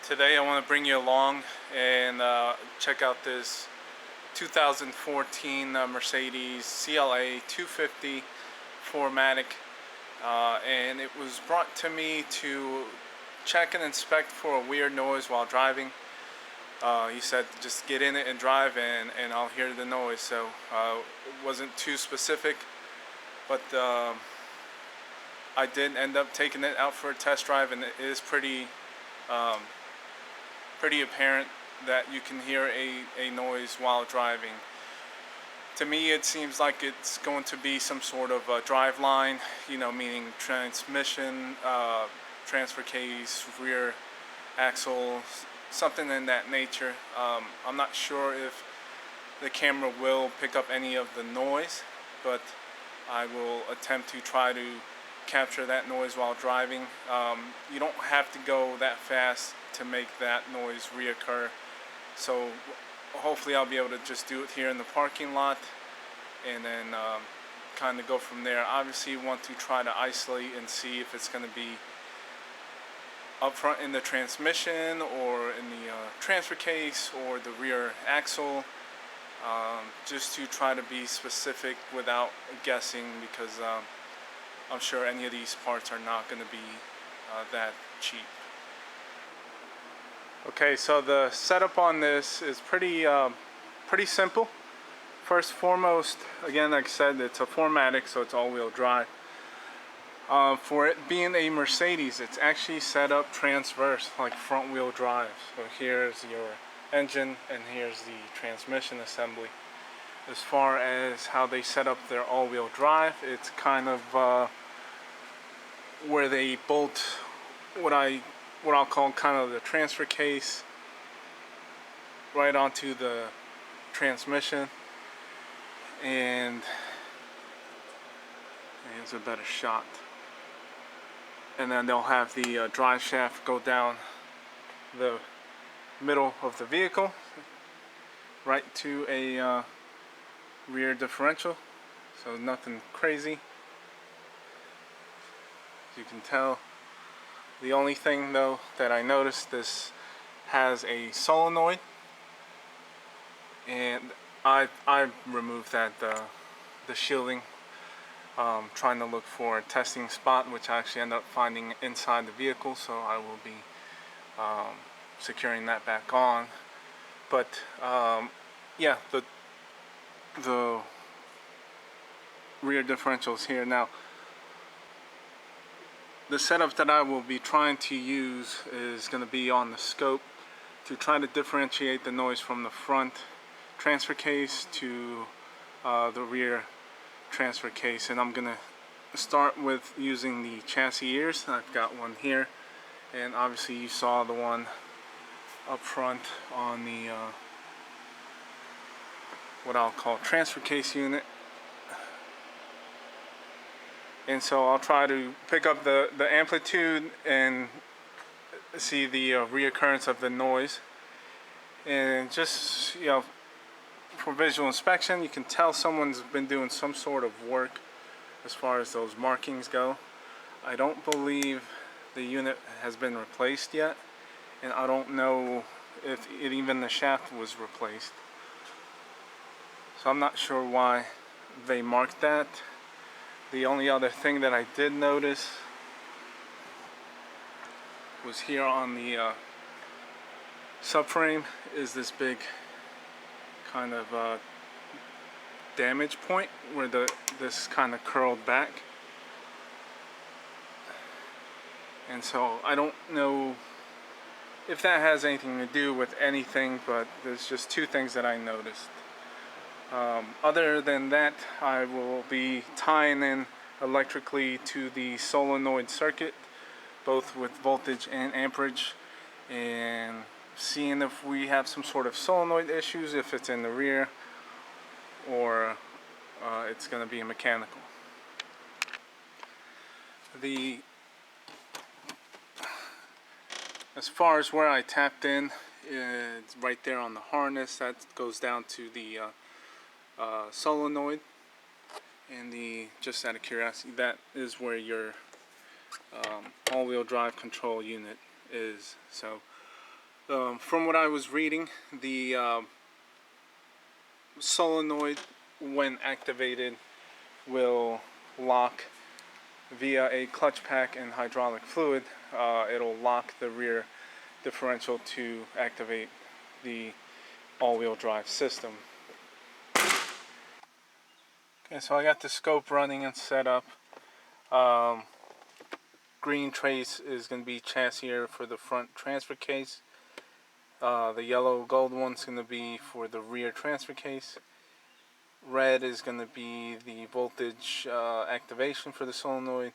Today I want to bring you along and check out this 2014 Mercedes CLA 250 4Matic, and it was brought to me to check and inspect for a weird noise while driving. He said just get in it and drive and I'll hear the noise, so it wasn't too specific, but I did end up taking it out for a test drive, and it is pretty apparent that you can hear a noise while driving. To me, it seems like it's going to be some sort of a driveline, meaning transmission, transfer case, rear axle, something in that nature. I'm not sure if the camera will pick up any of the noise, but I will attempt to try to capture that noise while driving. You don't have to go that fast to make that noise reoccur, so hopefully I'll be able to just do it here in the parking lot and then kind of go from there. Obviously you want to try to isolate and see if it's going to be up front in the transmission or in the transfer case or the rear axle, just to try to be specific without guessing, because I'm sure any of these parts are not going to be that cheap. Okay, so the setup on this is pretty simple. First and foremost, again, like I said, it's a 4Matic, so it's all-wheel drive. For it being a Mercedes, it's actually set up transverse, like front-wheel drive. So here's your engine and here's the transmission assembly. As far as how they set up their all-wheel drive, it's kind of where they bolt what I'll call kind of the transfer case right onto the transmission, and here's a better shot. And then they'll have the drive shaft go down the middle of the vehicle right to a rear differential, so nothing crazy, as you can tell. The only thing though that I noticed, this has a solenoid, and I removed that the shielding, trying to look for a testing spot, which I actually ended up finding inside the vehicle, so I will be securing that back on. But yeah, the rear differential is here. Now the setup that I will be trying to use is going to be on the scope to try to differentiate the noise from the front transfer case to the rear transfer case. And I'm going to start with using the chassis ears. I've got one here, and obviously you saw the one up front on the what I'll call transfer case unit. And so I'll try to pick up the amplitude and see the reoccurrence of the noise. And just, for visual inspection, you can tell someone's been doing some sort of work as far as those markings go. I don't believe the unit has been replaced yet, and I don't know if even the shaft was replaced. So I'm not sure why they marked that. The only other thing that I did notice was here on the subframe is this big kind of damage point where this kind of curled back. And so I don't know if that has anything to do with anything, but there's just two things that I noticed. Other than that, I will be tying in electrically to the solenoid circuit, both with voltage and amperage, and seeing if we have some sort of solenoid issues, if it's in the rear or it's going to be mechanical. As far as where I tapped in, it's right there on the harness. That goes down to the solenoid, and just out of curiosity, that is where your all-wheel drive control unit is. So From what I was reading, the solenoid, when activated, will lock via a clutch pack and hydraulic fluid. It'll lock the rear differential to activate the all-wheel drive system. Okay, so I got the scope running and set up. Green trace is going to be chassis air for the front transfer case. The yellow gold one's going to be for the rear transfer case. Red is going to be the voltage activation for the solenoid.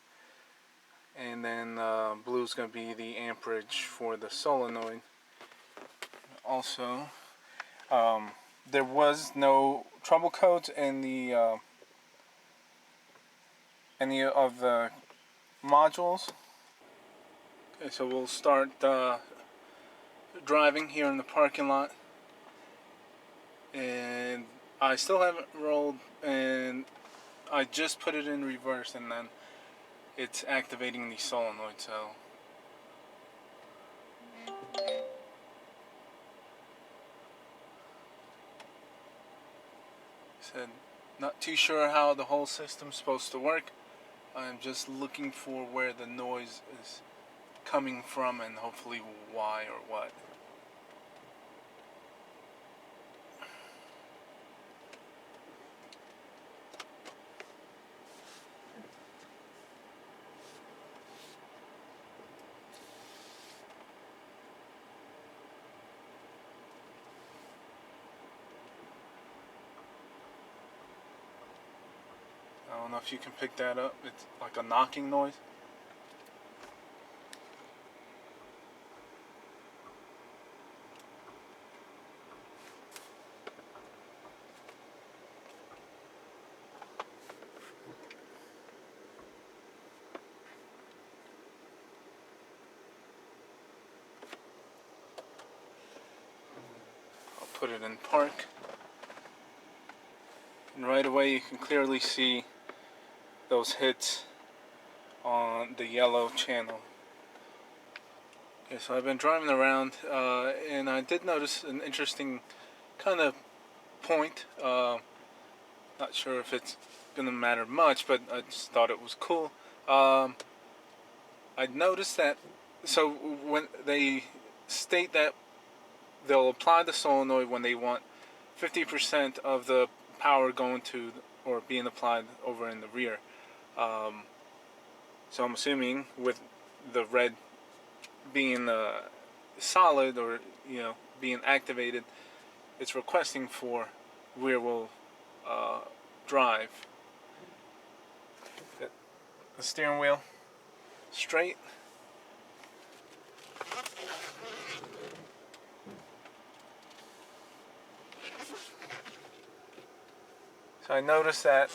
And then blue is going to be the amperage for the solenoid. Also, there was no trouble codes in the any of the modules. Okay, so we'll start driving here in the parking lot, and I still haven't rolled, and I just put it in reverse, and then it's activating the solenoid. So said, not too sure how the whole system's supposed to work. I'm just looking for where the noise is coming from and hopefully why or what. I don't know if you can pick that up. It's like a knocking noise. I'll put it in park. And right away you can clearly see those hits on the yellow channel. Okay, so I've been driving around and I did notice an interesting kind of point. Not sure if it's gonna matter much, but I just thought it was cool. I noticed that, so when they state that they'll apply the solenoid when they want 50% of the power going to or being applied over in the rear. So I'm assuming with the red being solid, or being activated, it's requesting for rear wheel drive. Get the steering wheel straight. So I noticed that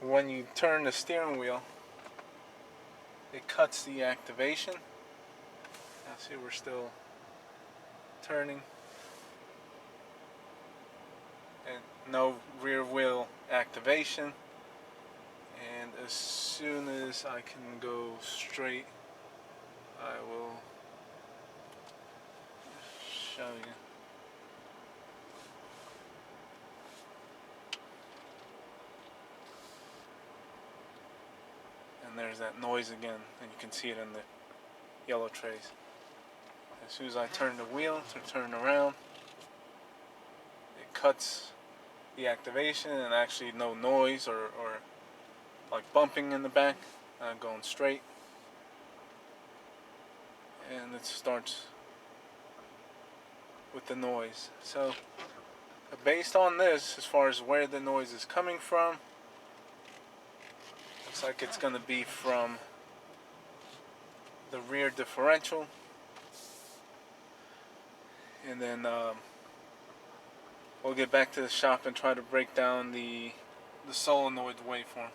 when you turn the steering wheel, it cuts the activation. Now see, we're still turning, and no rear wheel activation. And as soon as I can go straight, I will show you. And there's that noise again, and you can see it in the yellow trace. As soon as I turn the wheel to turn around, it cuts the activation, and actually no noise or like bumping in the back, going straight, and it starts with the noise. So based on this, as far as where the noise is coming from, looks like it's going to be from the rear differential, and then we'll get back to the shop and try to break down the solenoid waveform.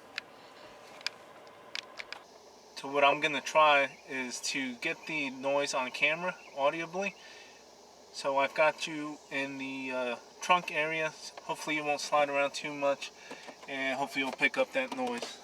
So what I'm going to try is to get the noise on camera audibly. So I've got you in the trunk area. Hopefully you won't slide around too much, and hopefully you'll pick up that noise.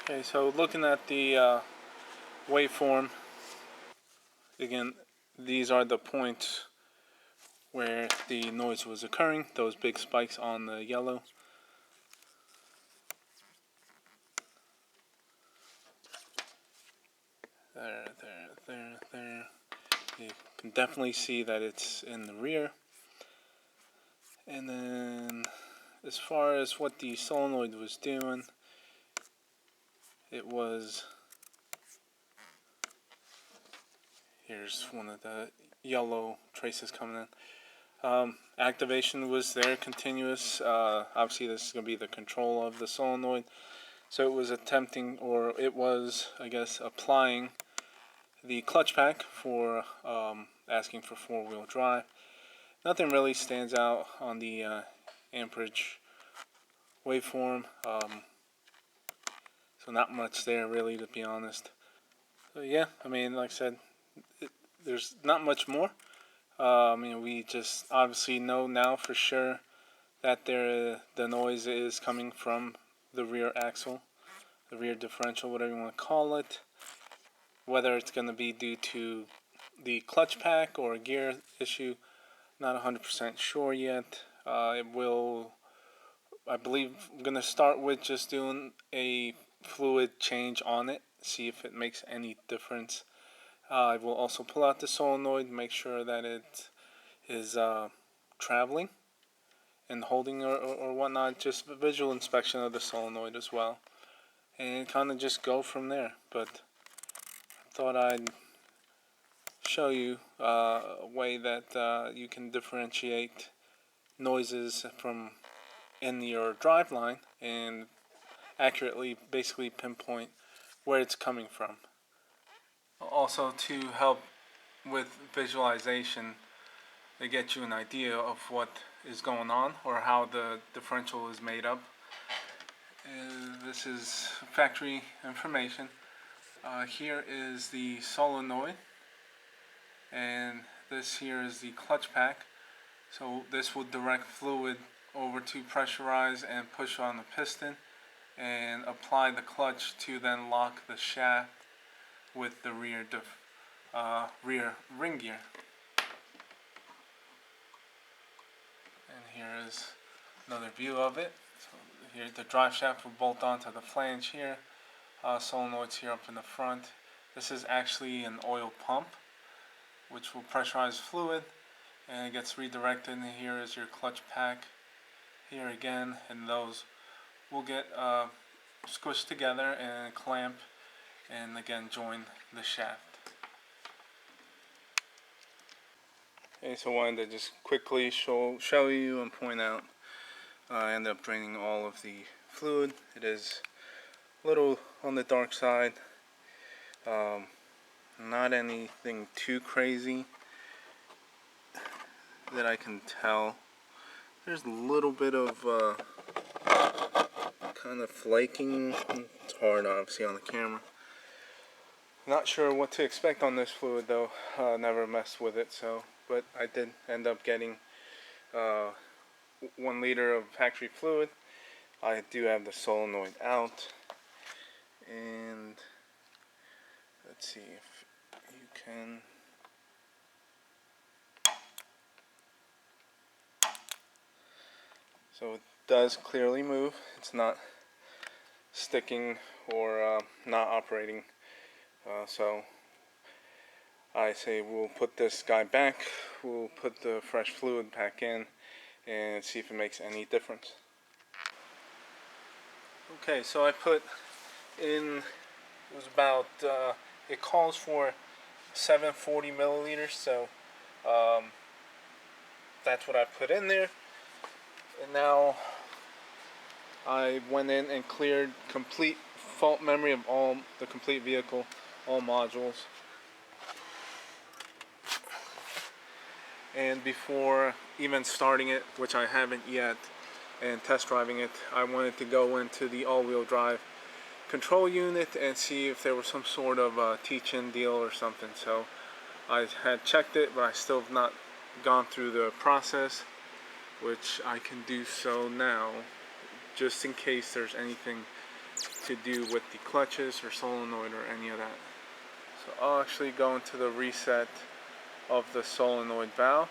Okay, so looking at the waveform, again, these are the points where the noise was occurring, those big spikes on the yellow. There. You can definitely see that it's in the rear. And then as far as what the solenoid was doing, it was, here's one of the yellow traces coming in. Activation was there, continuous. Obviously this is going to be the control of the solenoid. So it was attempting, or it was, I guess, applying the clutch pack for asking for four-wheel drive. Nothing really stands out on the amperage waveform, so not much there really, to be honest. So yeah, I mean, like I said, there's not much more. We just obviously know now for sure that the noise is coming from the rear axle, the rear differential, whatever you want to call it. Whether it's going to be due to the clutch pack or a gear issue, not 100% sure yet. It will, I believe, I'm going to start with just doing a fluid change on it, see if it makes any difference. I will also pull out the solenoid, make sure that it is traveling and holding or whatnot, just a visual inspection of the solenoid as well, and kind of just go from there. But I thought I'd show you a way that you can differentiate noises from in your driveline and accurately basically pinpoint where it's coming from. Also, to help with visualization, to get you an idea of what is going on or how the differential is made up. This is factory information. Here is the solenoid, and this here is the clutch pack. So this will direct fluid over to pressurize and push on the piston and apply the clutch to then lock the shaft with the rear ring gear. And here is another view of it. So here the drive shaft will bolt onto the flange here. Solenoids here up in the front. This is actually an oil pump which will pressurize fluid, and it gets redirected. And here is your clutch pack here again, and those will get squished together and clamp and again join the shaft. Okay, so I wanted to just quickly show you and point out, I ended up draining all of the fluid. It is a little on the dark side, not anything too crazy that I can tell. There's a little bit of kind of flaking. It's hard obviously on the camera. Not sure what to expect on this fluid though. Never messed with it, but I did end up getting 1 liter of factory fluid. I do have the solenoid out, and let's see if you can. So it does clearly move. It's not sticking or not operating. So I say we'll put this guy back, we'll put the fresh fluid back in and see if it makes any difference. Okay, so I put in, it was about, it calls for 740 milliliters, so that's what I put in there. And now I went in and cleared complete fault memory of all the complete vehicle, all modules. And before even starting it, which I haven't yet, and test driving it, I wanted to go into the all-wheel drive control unit and see if there was some sort of teach-in deal or something. So I had checked it, but I still have not gone through the process, which I can do so now, just in case there's anything to do with the clutches or solenoid or any of that. So I'll actually go into the reset of the solenoid valve.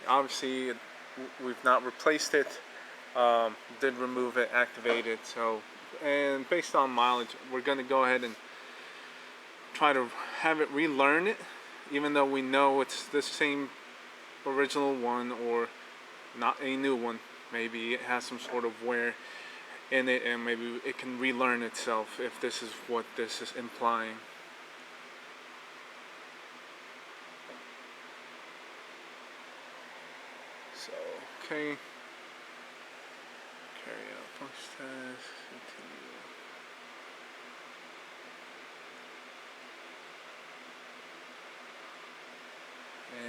Obviously, we've not replaced it. Did remove it, activate it. So, and based on mileage, we're going to go ahead and try to have it relearn it, even though we know it's the same original one or not a new one. Maybe it has some sort of wear in it, and maybe it can relearn itself if this is what this is implying. So, okay. Carry out function test, continue.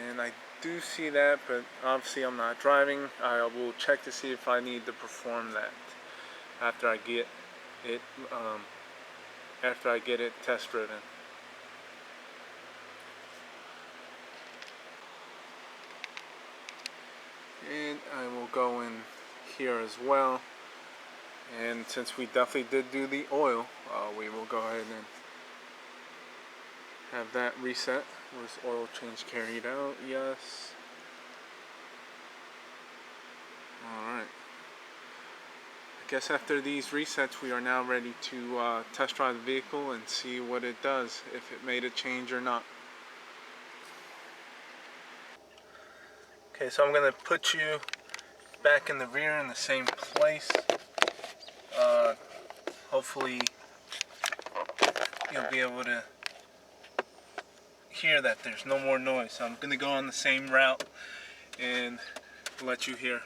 And I do see that, but obviously I'm not driving. I will check to see if I need to perform that after I get it test driven. And I will go in here as well. And since we definitely did do the oil, we will go ahead and have that reset. Was oil change carried out? Yes. Alright. I guess after these resets, we are now ready to test drive the vehicle and see what it does, if it made a change or not. Okay, so I'm going to put you back in the rear in the same place. Hopefully you'll be able to hear that there's no more noise. So I'm going to go on the same route and let you hear.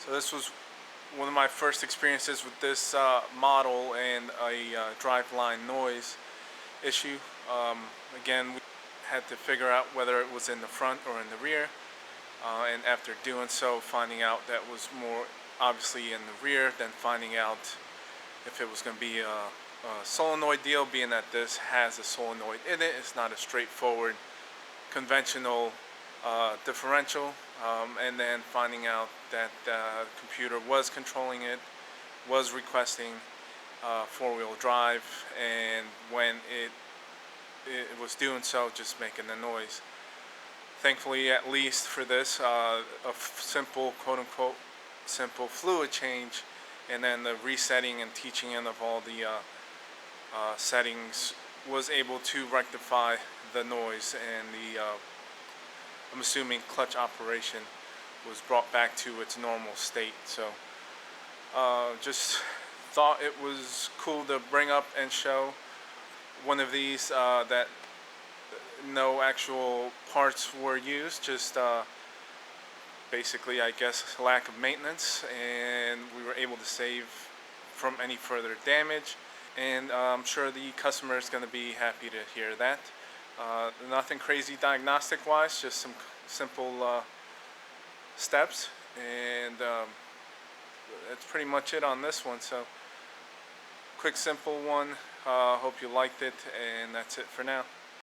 So this was one of my first experiences with this model and a driveline noise issue. Again, we had to figure out whether it was in the front or in the rear. And after doing so, finding out that was more obviously in the rear, then finding out if it was going to be a solenoid deal, being that this has a solenoid in it. It's not a straightforward conventional differential, and then finding out that the computer was controlling it, was requesting four-wheel drive, and when it was doing so, just making the noise. Thankfully, at least for this, a simple, quote-unquote, simple fluid change, and then the resetting and teaching in of all the settings was able to rectify the noise, and the I'm assuming clutch operation was brought back to its normal state. So just thought it was cool to bring up and show one of these that no actual parts were used, just basically, I guess, lack of maintenance, and we were able to save from any further damage and I'm sure the customer is going to be happy to hear that. Nothing crazy diagnostic wise, just some simple steps, and that's pretty much it on this one. So quick simple one. Hope you liked it, and that's it for now.